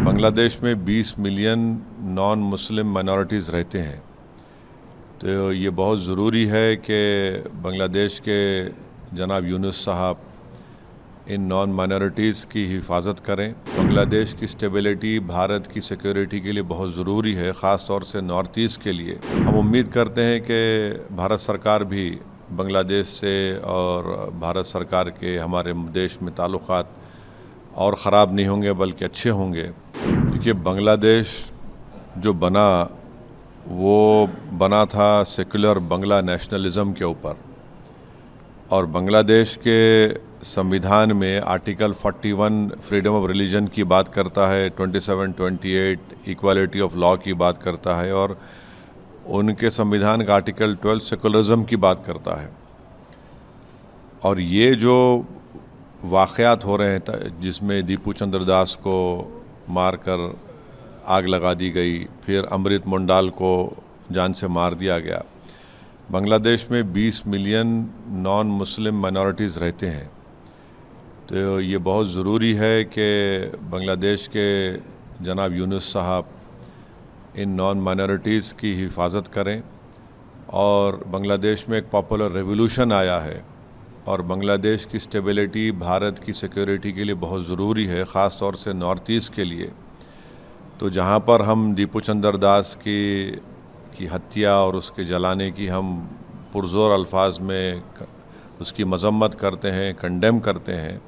बांग्लादेश में 20 million non Muslim minorities रहते हैं। तो ये बहुत ज़रूरी है कि बांग्लादेश के जनाब यूनुस साहब इन नॉन माइनॉरिटीज़ की हिफाजत करें। बांग्लादेश की स्टेबिलिटी भारत की सिक्योरिटी के लिए बहुत ज़रूरी है, ख़ास तौर से नॉर्थ ईस्ट के लिए। हम उम्मीद करते हैं कि भारत सरकार भी बांग्लादेश से और भारत सरकार के हमारे देश में ताल्लुक़ात और ख़राब नहीं होंगे बल्कि अच्छे होंगे, क्योंकि बांग्लादेश जो वो बना था सेकुलर बांग्ला नेशनलिज़म के ऊपर। और बांग्लादेश के संविधान में आर्टिकल 41 फ्रीडम ऑफ रिलीजन की बात करता है, 27-28 इक्वालिटी ऑफ लॉ की बात करता है, और उनके संविधान का आर्टिकल 12 सेकुलरिज्म की बात करता है। और ये जो वाक़यात हो रहे हैं जिसमें दीपू चंद्र दास को मारकर आग लगा दी गई, फिर अमृत मुंडाल को जान से मार दिया गया। बांग्लादेश में 20 मिलियन नॉन मुस्लिम माइनॉरिटीज़ रहते हैं। तो ये बहुत ज़रूरी है कि बांग्लादेश के जनाब यूनुस साहब इन नॉन माइनॉरिटीज़ की हिफाजत करें। और बांग्लादेश में एक पॉपुलर रेवोल्यूशन आया है और बांग्लादेश की स्टेबिलिटी भारत की सिक्योरिटी के लिए बहुत ज़रूरी है, ख़ास तौर से नॉर्थ ईस्ट के लिए। तो जहाँ पर हम दीपू चंद्र दास की हत्या और उसके जलाने की हम पुरज़ोर अल्फाज में उसकी मज़म्मत करते हैं, कंडेम करते हैं,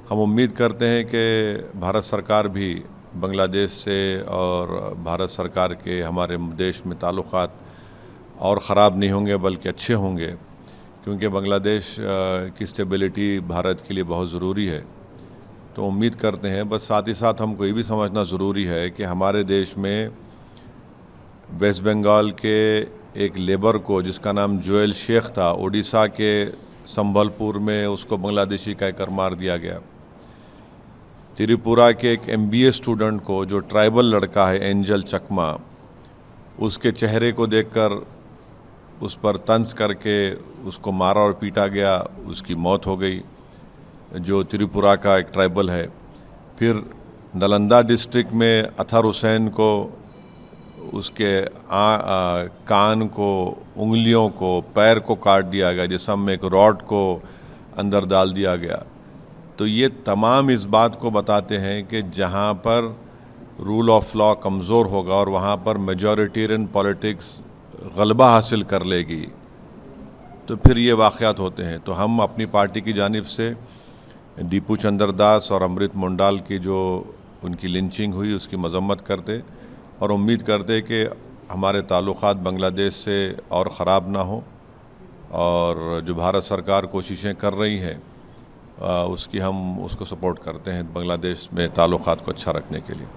हम उम्मीद करते हैं कि भारत सरकार भी बांग्लादेश से और भारत सरकार के हमारे देश में ताल्लुक़ात और ख़राब नहीं होंगे बल्कि अच्छे होंगे, क्योंकि बांग्लादेश की स्टेबिलिटी भारत के लिए बहुत ज़रूरी है। तो उम्मीद करते हैं, बस साथ ही साथ हमको ये भी समझना ज़रूरी है कि हमारे देश में वेस्ट बंगाल के एक लेबर को जिसका नाम जोएल शेख था, उड़ीसा के संबलपुर में उसको बांग्लादेशी कहकर मार दिया गया। त्रिपुरा के एक MBA स्टूडेंट को, जो ट्राइबल लड़का है एंजल चकमा, उसके चेहरे को देखकर उस पर तंज करके उसको मारा और पीटा गया, उसकी मौत हो गई, जो त्रिपुरा का एक ट्राइबल है। फिर नालंदा डिस्ट्रिक्ट में अतहर हुसैन को उसके कान को, उंगलियों को, पैर को काट दिया गया, जिसम में एक रॉड को अंदर डाल दिया गया। तो ये तमाम इस बात को बताते हैं कि जहाँ पर रूल ऑफ लॉ कमज़ोर होगा और वहाँ पर मेजॉरिटेरियन पॉलिटिक्स गलबा हासिल कर लेगी, तो फिर ये वाक़यात होते हैं। तो हम अपनी पार्टी की जानिब से दीपू चंद्र दास और अमृत मुंडाल की जो उनकी लिंचिंग हुई उसकी मज़म्मत करते और उम्मीद करते कि हमारे ताल्लुक़ात बांग्लादेश से और ख़राब ना हो, और जो भारत सरकार कोशिशें कर रही हैं उसकी हम उसको सपोर्ट करते हैं बांग्लादेश में ताल्लुक़ात को अच्छा रखने के लिए।